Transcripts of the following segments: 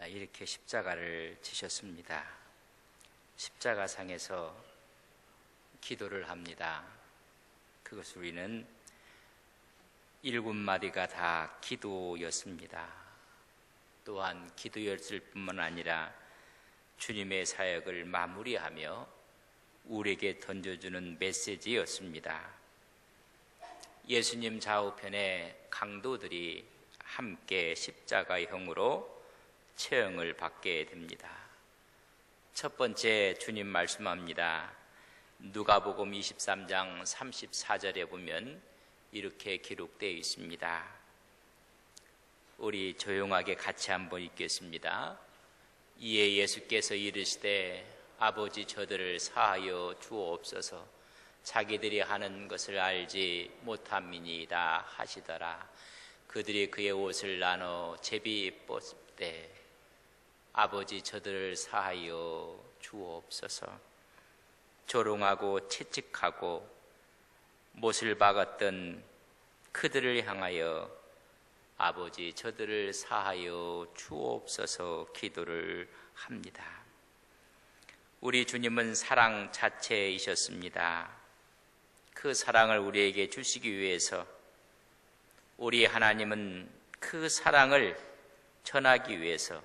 이렇게 십자가를 지셨습니다. 십자가상에서 기도를 합니다. 그것을 우리는 7마디가 다 기도였습니다. 또한 기도였을 뿐만 아니라 주님의 사역을 마무리하며 우리에게 던져주는 메시지였습니다. 예수님 좌우편에 강도들이 함께 십자가형으로 처형을 받게 됩니다. 첫 번째 주님 말씀합니다. 누가복음 23장 34절에 보면 이렇게 기록되어 있습니다. 우리 조용하게 같이 한번 읽겠습니다. 이에 예수께서 이르시되 아버지 저들을 사하여 주옵소서 자기들이 하는 것을 알지 못함이니이다 하시더라. 그들이 그의 옷을 나눠 제비 뽑되 아버지 저들을 사하여 주옵소서. 조롱하고 채찍하고 못을 박았던 그들을 향하여 아버지 저들을 사하여 주옵소서 기도를 합니다. 우리 주님은 사랑 자체이셨습니다. 그 사랑을 우리에게 주시기 위해서 우리 하나님은 그 사랑을 전하기 위해서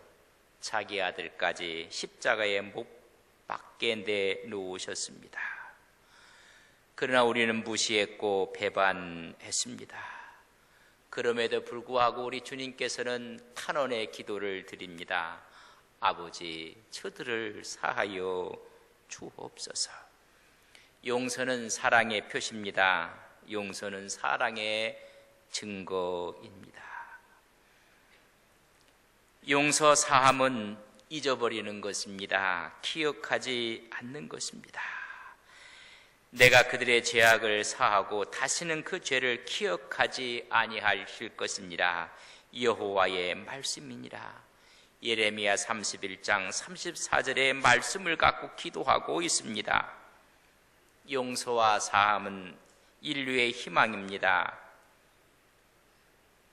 자기 아들까지 십자가에 못 박게 내놓으셨습니다. 그러나 우리는 무시했고 배반했습니다. 그럼에도 불구하고 우리 주님께서는 탄원의 기도를 드립니다. 아버지 저들을 사하여 주옵소서. 용서는 사랑의 표시입니다. 용서는 사랑의 증거입니다. 용서 사함은 잊어버리는 것입니다. 기억하지 않는 것입니다. 내가 그들의 죄악을 사하고 다시는 그 죄를 기억하지 아니하실 것이니라 여호와의 말씀이니라. 예레미야 31장 34절의 말씀을 갖고 기도하고 있습니다. 용서와 사함은 인류의 희망입니다.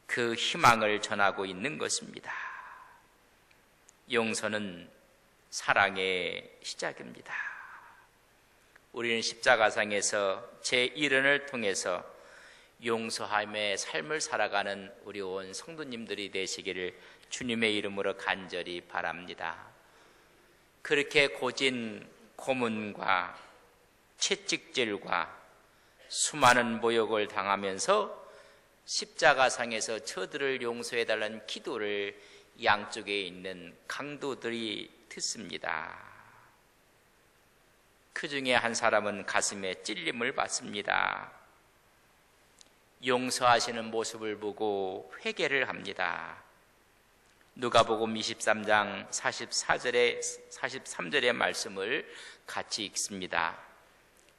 그 희망을 전하고 있는 것입니다. 용서는 사랑의 시작입니다. 우리는 십자가상에서 제1은을 통해서 용서함의 삶을 살아가는 우리 온 성도님들이 되시기를 주님의 이름으로 간절히 바랍니다. 그렇게 고진 고문과 채찍질과 수많은 모욕을 당하면서 십자가상에서 저들을 용서해달라는 기도를 양쪽에 있는 강도들이 듣습니다. 그 중에 한 사람은 가슴에 찔림을 받습니다. 용서하시는 모습을 보고 회개를 합니다. 누가복음 23장 43절의 말씀을 같이 읽습니다.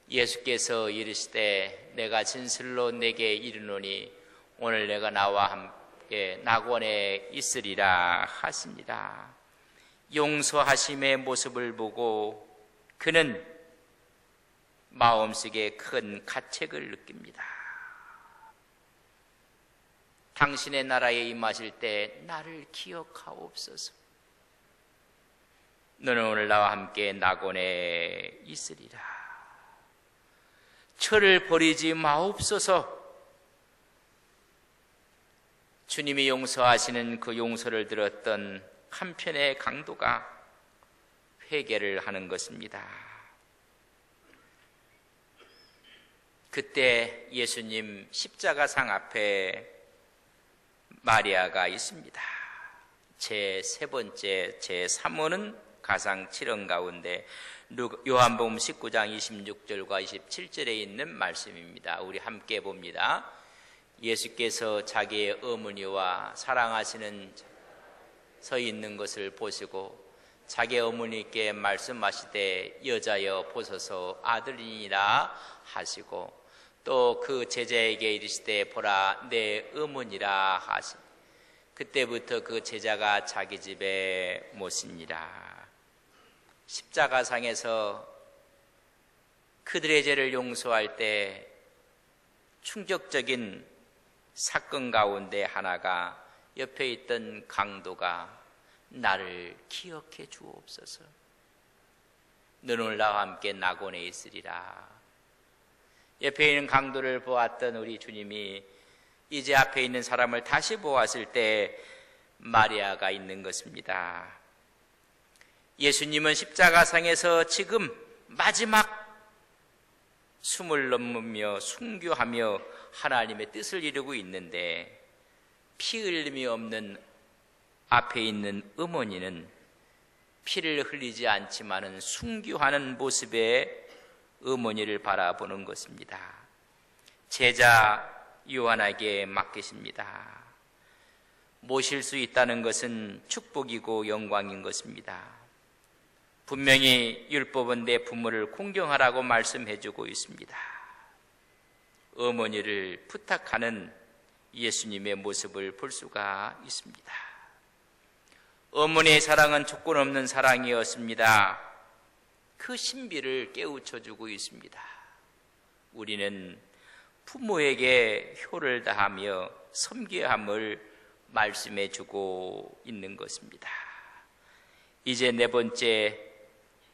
예수께서 이르시되 내가 진실로 내게 이르노니 오늘 내가 나와 함께 낙원에 있으리라 하십니다. 용서하심의 모습을 보고 그는 마음속에 큰 가책을 느낍니다. 당신의 나라에 임하실 때 나를 기억하옵소서. 너는 오늘 나와 함께 낙원에 있으리라. 저를 버리지 마옵소서. 주님이 용서하시는 그 용서를 들었던 한편의 강도가 회개를 하는 것입니다. 그때 예수님 십자가상 앞에 마리아가 있습니다. 제3번째 제3호는 가상 7원 가운데 요한복음 19장 26절과 27절에 있는 말씀입니다. 우리 함께 봅니다. 예수께서 자기의 어머니와 사랑하시는 서 있는 것을 보시고 자기 어머니께 말씀하시되 여자여 보소서 아들이니라 하시고 또 그 제자에게 이르시되 보라 내 어머니라 하시. 그때부터 그 제자가 자기 집에 모시니라. 십자가상에서 그들의 죄를 용서할 때 충격적인 사건 가운데 하나가 옆에 있던 강도가 나를 기억해 주옵소서. 너는 나와 함께 낙원에 있으리라. 옆에 있는 강도를 보았던 우리 주님이 이제 앞에 있는 사람을 다시 보았을 때 마리아가 있는 것입니다. 예수님은 십자가상에서 지금 마지막 숨을 넘으며 순교하며 하나님의 뜻을 이루고 있는데, 피 흘림이 없는 앞에 있는 어머니는 피를 흘리지 않지만은 순교하는 모습의 어머니를 바라보는 것입니다. 제자 요한에게 맡기십니다. 모실 수 있다는 것은 축복이고 영광인 것입니다. 분명히 율법은 내 부모를 공경하라고 말씀해주고 있습니다. 어머니를 부탁하는 예수님의 모습을 볼 수가 있습니다. 어머니의 사랑은 조건 없는 사랑이었습니다. 그 신비를 깨우쳐주고 있습니다. 우리는 부모에게 효를 다하며 섬겨야 함을 말씀해주고 있는 것입니다. 이제 네 번째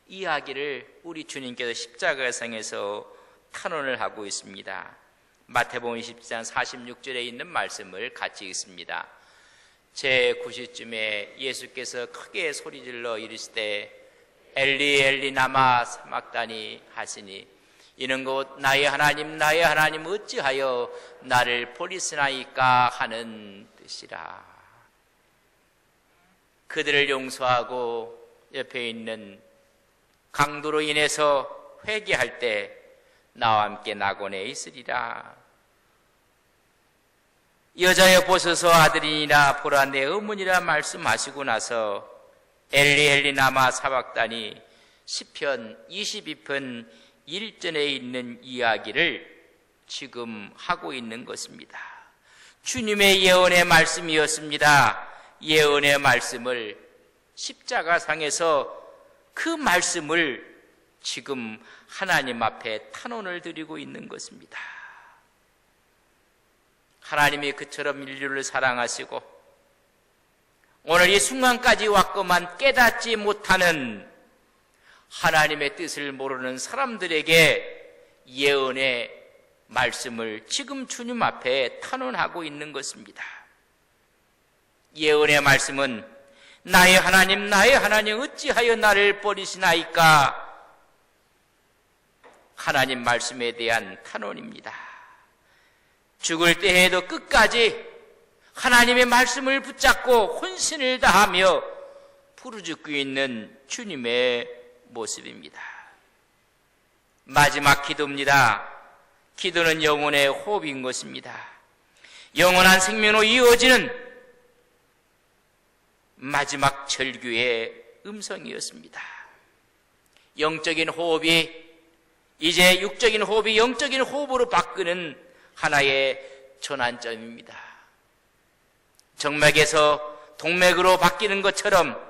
이야기를 우리 주님께서 십자가상에서 탄원을 하고 있습니다. 마태복음 20장 46절에 있는 말씀을 같이 읽습니다. 제9시쯤에 예수께서 크게 소리질러 이르시되 엘리 엘리 나마 사막다니 하시니 이는 곧 나의 하나님 나의 하나님 어찌하여 나를 버리시나이까 하는 뜻이라. 그들을 용서하고 옆에 있는 강도로 인해서 회개할 때 나와 함께 낙원에 있으리라. 여자여 보소서 아들이니라 보라 내 어머니라 말씀하시고 나서 엘리 엘리 나마 사박다니 시편 22편 1절에 있는 이야기를 지금 하고 있는 것입니다. 주님의 예언의 말씀이었습니다. 예언의 말씀을 십자가상에서 그 말씀을 지금 하나님 앞에 탄원을 드리고 있는 것입니다. 하나님이 그처럼 인류를 사랑하시고 오늘 이 순간까지 왔건만 깨닫지 못하는 하나님의 뜻을 모르는 사람들에게 예언의 말씀을 지금 주님 앞에 탄원하고 있는 것입니다. 예언의 말씀은 나의 하나님 어찌하여 나를 버리시나이까? 하나님 말씀에 대한 탄원입니다. 죽을 때에도 끝까지 하나님의 말씀을 붙잡고 혼신을 다하며 부르짖고 있는 주님의 모습입니다. 마지막 기도입니다. 기도는 영혼의 호흡인 것입니다. 영원한 생명으로 이어지는 마지막 절규의 음성이었습니다. 영적인 호흡이 이제 육적인 호흡이 영적인 호흡으로 바꾸는 하나의 전환점입니다. 정맥에서 동맥으로 바뀌는 것처럼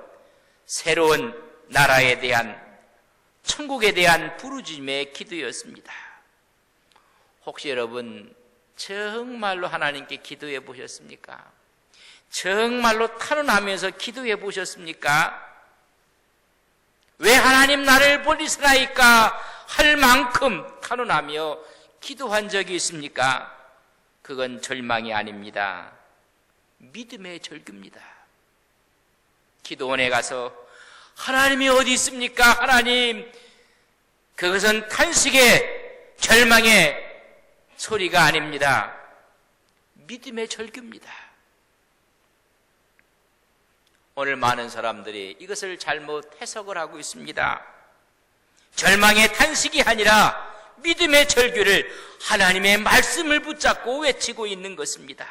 새로운 나라에 대한 천국에 대한 부르짖음의 기도였습니다. 혹시 여러분 정말로 하나님께 기도해 보셨습니까? 정말로 탄원하면서 기도해 보셨습니까? 왜 하나님 나를 버리시나이까 할 만큼 탄원하며 기도한 적이 있습니까? 그건 절망이 아닙니다. 믿음의 절규입니다. 기도원에 가서 하나님이 어디 있습니까? 하나님, 그것은 탄식의 절망의 소리가 아닙니다. 믿음의 절규입니다. 오늘 많은 사람들이 이것을 잘못 해석을 하고 있습니다. 절망의 탄식이 아니라 믿음의 절규를 하나님의 말씀을 붙잡고 외치고 있는 것입니다.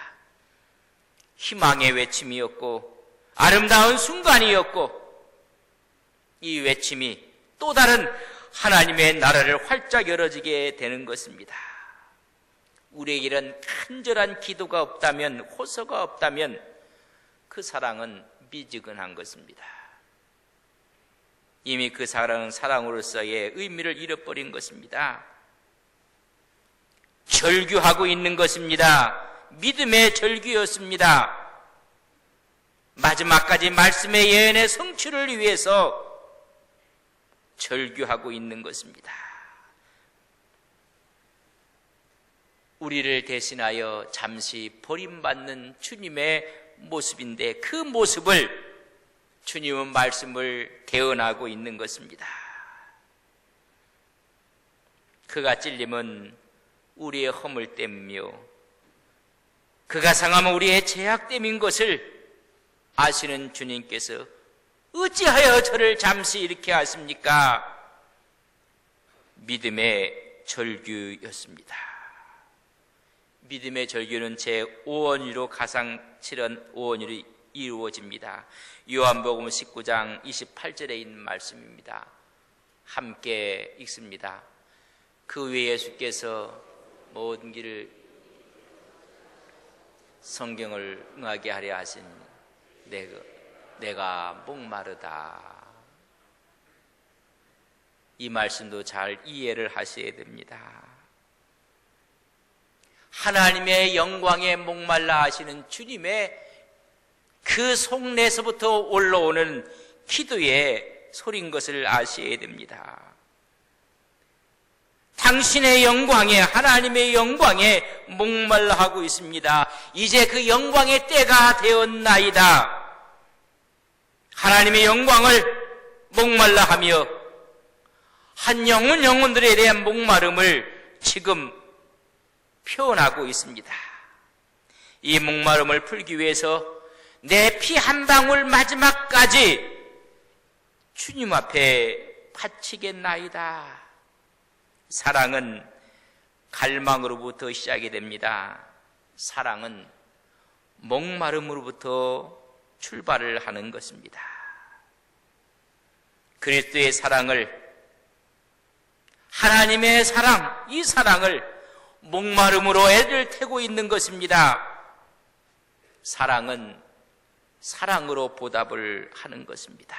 희망의 외침이었고 아름다운 순간이었고 이 외침이 또 다른 하나님의 나라를 활짝 열어지게 되는 것입니다. 우리에게는 간절한 기도가 없다면, 호소가 없다면 그 사랑은 미지근한 것입니다. 이미 그 사랑은 사랑으로서의 의미를 잃어버린 것입니다. 절규하고 있는 것입니다. 믿음의 절규였습니다. 마지막까지 말씀의 예언의 성취를 위해서 절규하고 있는 것입니다. 우리를 대신하여 잠시 버림받는 주님의 모습인데 그 모습을 주님은 말씀을 대언하고 있는 것입니다. 그가 찔림은 우리의 허물 때문이요 그가 상함은 우리의 죄악됨인 것을 아시는 주님께서 어찌하여 저를 잠시 이렇게 하십니까? 믿음의 절규였습니다. 믿음의 절규는 제5원위로 가장 치른 5원위로 이루어집니다. 요한복음 19장 28절에 있는 말씀입니다. 함께 읽습니다. 그 외에 예수께서 모든 길을 성경을 응하게 하려 하신 내가 목마르다. 이 말씀도 잘 이해를 하셔야 됩니다. 하나님의 영광에 목말라 하시는 주님의 그 속내에서부터 올라오는 기도의 소리인 것을 아셔야 됩니다. 당신의 영광에, 하나님의 영광에 목말라 하고 있습니다. 이제 그 영광의 때가 되었나이다. 하나님의 영광을 목말라 하며 한 영혼들에 대한 목마름을 지금 표현하고 있습니다. 이 목마름을 풀기 위해서 내 피 한 방울 마지막까지 주님 앞에 바치겠나이다. 사랑은 갈망으로부터 시작이 됩니다. 사랑은 목마름으로부터 출발을 하는 것입니다. 그리스도의 사랑을, 하나님의 사랑, 이 사랑을 목마름으로 애를 태고 있는 것입니다. 사랑은 사랑으로 보답을 하는 것입니다.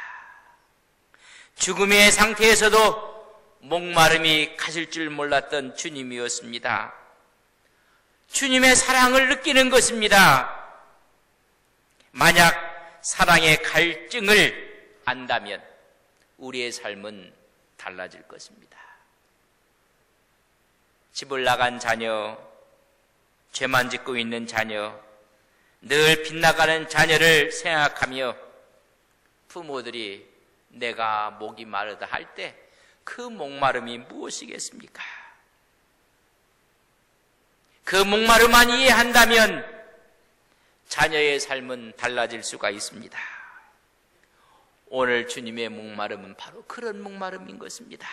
죽음의 상태에서도 목마름이 가실 줄 몰랐던 주님이었습니다. 주님의 사랑을 느끼는 것입니다. 만약 사랑의 갈증을 안다면 우리의 삶은 달라질 것입니다. 집을 나간 자녀, 죄만 짓고 있는 자녀, 늘 빗나가는 자녀를 생각하며 부모들이 내가 목이 마르다 할 때 그 목마름이 무엇이겠습니까? 그 목마름만 이해한다면 자녀의 삶은 달라질 수가 있습니다. 오늘 주님의 목마름은 바로 그런 목마름인 것입니다.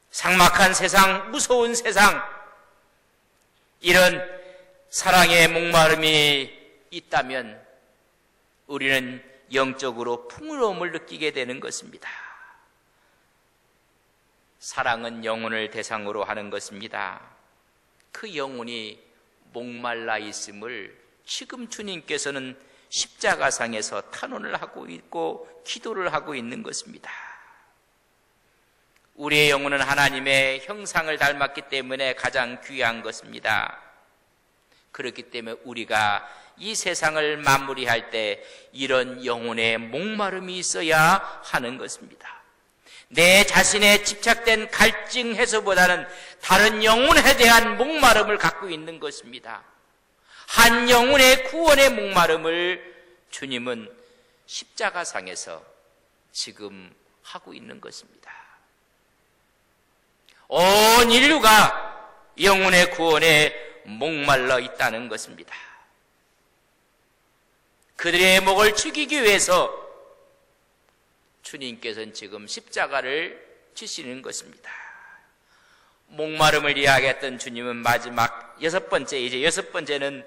삭막한 세상, 무서운 세상, 이런 사랑의 목마름이 있다면 우리는 영적으로 풍요로움을 느끼게 되는 것입니다. 사랑은 영혼을 대상으로 하는 것입니다. 그 영혼이 목말라 있음을 지금 주님께서는 십자가상에서 탄원을 하고 있고 기도를 하고 있는 것입니다. 우리의 영혼은 하나님의 형상을 닮았기 때문에 가장 귀한 것입니다. 그렇기 때문에 우리가 이 세상을 마무리할 때 이런 영혼의 목마름이 있어야 하는 것입니다. 내 자신에 집착된 갈증 해소보다는 다른 영혼에 대한 목마름을 갖고 있는 것입니다. 한 영혼의 구원의 목마름을 주님은 십자가상에서 지금 하고 있는 것입니다. 온 인류가 영혼의 구원에 목말라 있다는 것입니다. 그들의 목을 죽이기 위해서 주님께서는 지금 십자가를 지시는 것입니다. 목마름을 이야기했던 주님은 마지막 여섯 번째는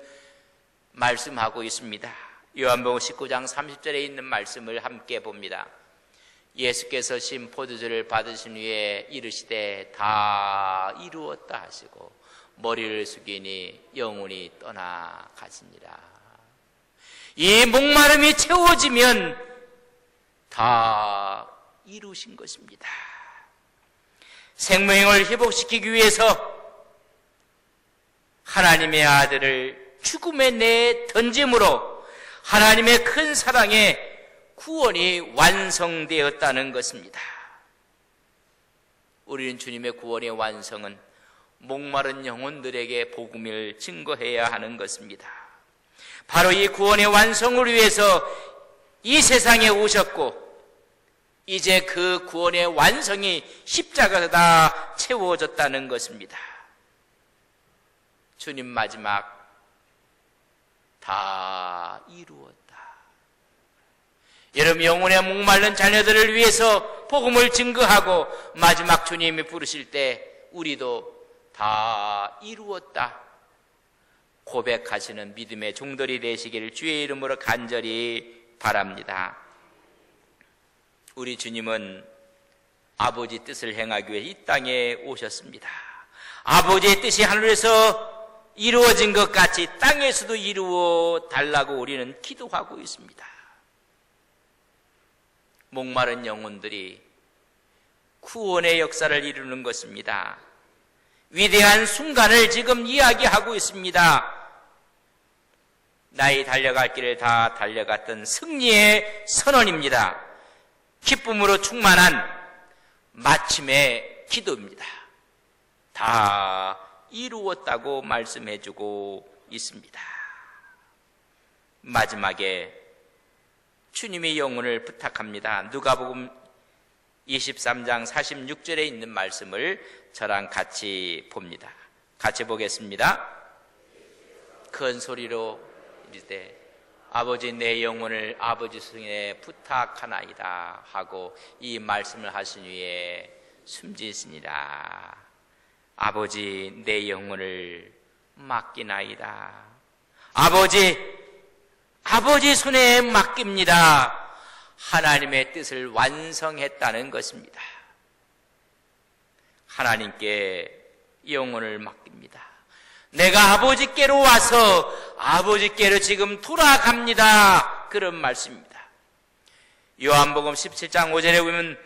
말씀하고 있습니다. 요한복음 19장 30절에 있는 말씀을 함께 봅니다. 예수께서 신 포도주를 받으신 후에 이르시되 다 이루었다 하시고 머리를 숙이니 영혼이 떠나가시니라. 이 목마름이 채워지면 다 이루신 것입니다. 생명을 회복시키기 위해서 하나님의 아들을 죽음에 내던짐으로 하나님의 큰 사랑에 구원이 완성되었다는 것입니다. 우리는 주님의 구원의 완성은 목마른 영혼들에게 복음을 증거해야 하는 것입니다. 바로 이 구원의 완성을 위해서 이 세상에 오셨고, 이제 그 구원의 완성이 십자가에서 다 채워졌다는 것입니다. 주님 마지막 다 이루었다. 여러분, 영혼의 목마른 자녀들을 위해서 복음을 증거하고 마지막 주님이 부르실 때 우리도 다 이루었다 고백하시는 믿음의 종들이 되시기를 주의 이름으로 간절히 바랍니다. 우리 주님은 아버지 뜻을 행하기 위해 이 땅에 오셨습니다. 아버지의 뜻이 하늘에서 이루어진 것 같이 땅에서도 이루어 달라고 우리는 기도하고 있습니다. 목마른 영혼들이 구원의 역사를 이루는 것입니다. 위대한 순간을 지금 이야기하고 있습니다. 나의 달려갈 길을 다 달려갔던 승리의 선언입니다. 기쁨으로 충만한 마침의 기도입니다. 다 이루었다고 말씀해주고 있습니다. 마지막에 주님의 영혼을 부탁합니다. 누가복음 23장 46절에 있는 말씀을 저랑 같이 봅니다. 같이 보겠습니다. 큰 소리로 이르되 아버지 내 영혼을 아버지 손에 부탁하나이다 하고 이 말씀을 하신 후에 숨지시니라. 아버지 내 영혼을 맡기나이다. 아버지 손에 맡깁니다. 하나님의 뜻을 완성했다는 것입니다. 하나님께 영혼을 맡깁니다. 내가 아버지께로 와서 아버지께로 지금 돌아갑니다. 그런 말씀입니다. 요한복음 17장 5절에 보면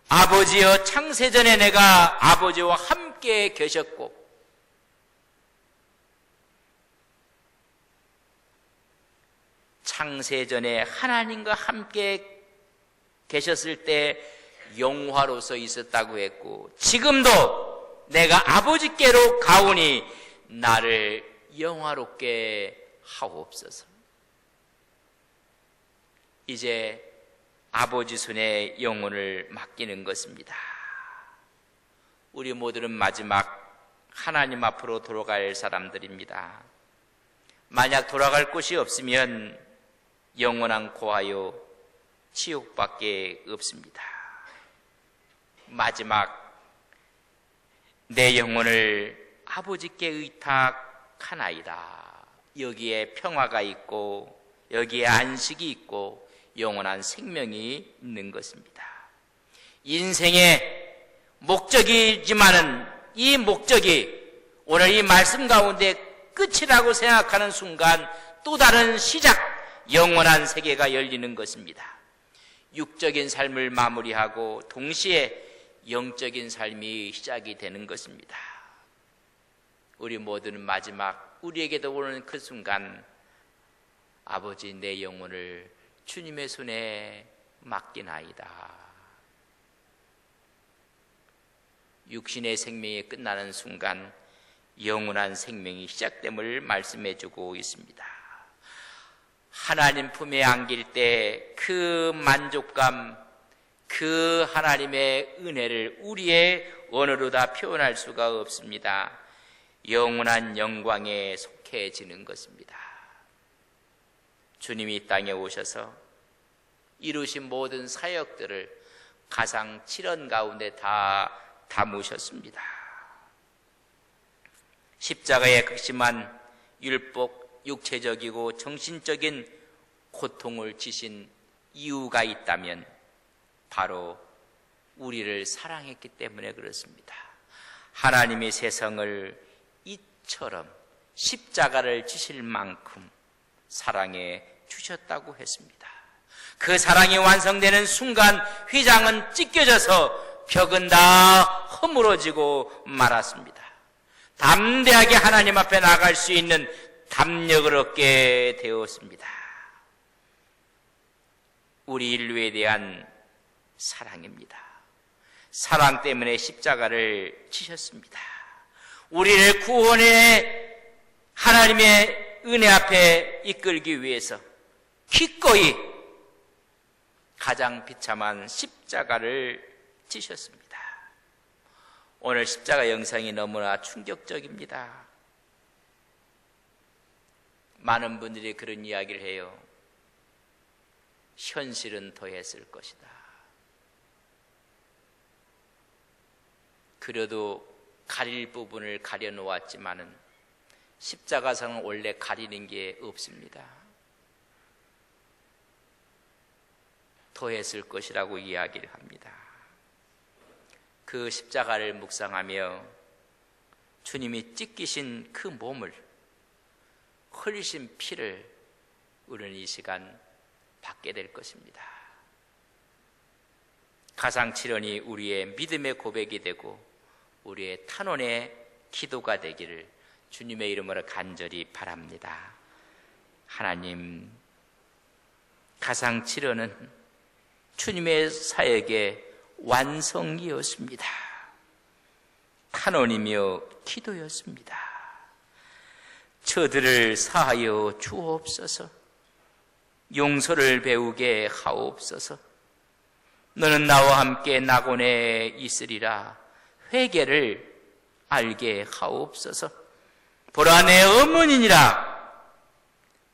아버지여 창세전에 내가 아버지와 함께 계셨고 창세전에 하나님과 함께 계셨을 때 영화로서 있었다고 했고 지금도 내가 아버지께로 가오니 나를 영화롭게 하옵소서. 이제 아버지 손에 영혼을 맡기는 것입니다. 우리 모두는 마지막 하나님 앞으로 돌아갈 사람들입니다. 만약 돌아갈 곳이 없으면 영원한 고아요 지옥밖에 없습니다. 마지막 내 영혼을 아버지께 의탁하나이다. 여기에 평화가 있고 여기에 안식이 있고 영원한 생명이 있는 것입니다. 인생의 목적이지만은 이 목적이 오늘 이 말씀 가운데 끝이라고 생각하는 순간 또 다른 시작, 영원한 세계가 열리는 것입니다. 육적인 삶을 마무리하고 동시에 영적인 삶이 시작이 되는 것입니다. 우리 모두는 마지막 우리에게도 오는 그 순간 아버지 내 영혼을 주님의 손에 맡기나이다. 육신의 생명이 끝나는 순간 영원한 생명이 시작됨을 말씀해주고 있습니다. 하나님 품에 안길 때 그 만족감, 그 하나님의 은혜를 우리의 언어로 다 표현할 수가 없습니다. 영원한 영광에 속해지는 것입니다. 주님이 이 땅에 오셔서 이루신 모든 사역들을 가상 7원 가운데 다 담으셨습니다. 십자가의 극심한 율법, 육체적이고 정신적인 고통을 지신 이유가 있다면 바로 우리를 사랑했기 때문에 그렇습니다. 하나님이 세상을 이처럼 십자가를 지실 만큼 사랑해 주셨다고 했습니다. 그 사랑이 완성되는 순간 휘장은 찢겨져서 벽은 다 허물어지고 말았습니다. 담대하게 하나님 앞에 나갈 수 있는 담력을 얻게 되었습니다. 우리 인류에 대한 사랑입니다. 사랑 때문에 십자가를 지셨습니다. 우리를 구원의 하나님의 은혜 앞에 이끌기 위해서 기꺼이 가장 비참한 십자가를 지셨습니다. 오늘 십자가 영상이 너무나 충격적입니다. 많은 분들이 그런 이야기를 해요. 현실은 더했을 것이다. 그래도 가릴 부분을 가려놓았지만은 십자가상은 원래 가리는 게 없습니다. 더했을 것이라고 이야기를 합니다. 그 십자가를 묵상하며 주님이 찢기신 그 몸을, 흘리신 피를 우리는 이 시간 받게 될 것입니다. 가상칠언이 우리의 믿음의 고백이 되고 우리의 탄원의 기도가 되기를 주님의 이름으로 간절히 바랍니다. 하나님, 가상칠언은 주님의 사역의 완성이었습니다. 탄원이며 기도였습니다. 저들을 사하여 주옵소서. 용서를 배우게 하옵소서. 너는 나와 함께 낙원에 있으리라. 회개를 알게 하옵소서. 보라, 내 어머니니라.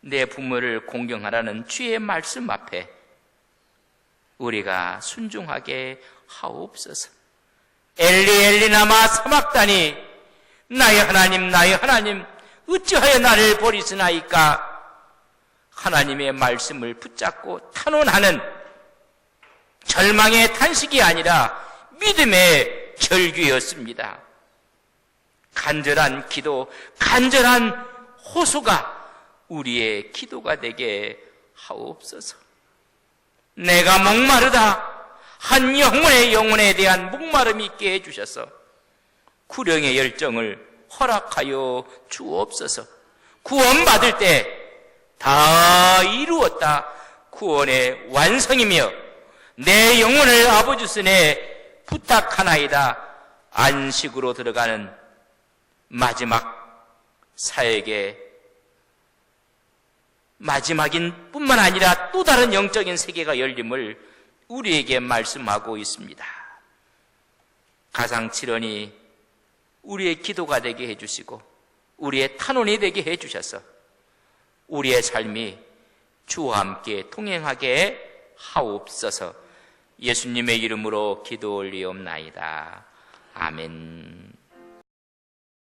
내 부모를 공경하라는 주의 말씀 앞에 우리가 순종하게 하옵소서. 엘리 엘리 라마 사박다니, 나의 하나님 나의 하나님 어찌하여 나를 버리시나이까. 하나님의 말씀을 붙잡고 탄원하는 절망의 탄식이 아니라 믿음의 절규였습니다. 간절한 기도, 간절한 호소가 우리의 기도가 되게 하옵소서. 내가 목마르다. 한 영혼에 대한 목마름이 있게 해주셔서 구령의 열정을 허락하여 주옵소서. 구원받을 때 다 이루었다. 구원의 완성이며 내 영혼을 아버지 손에 부탁하나이다. 안식으로 들어가는 마지막 사역의 마지막인 뿐만 아니라 또 다른 영적인 세계가 열림을 우리에게 말씀하고 있습니다. 가상칠언이 우리의 기도가 되게 해주시고 우리의 탄원이 되게 해주셔서 우리의 삶이 주와 함께 통행하게 하옵소서. 예수님의 이름으로 기도 올리옵나이다. 아멘.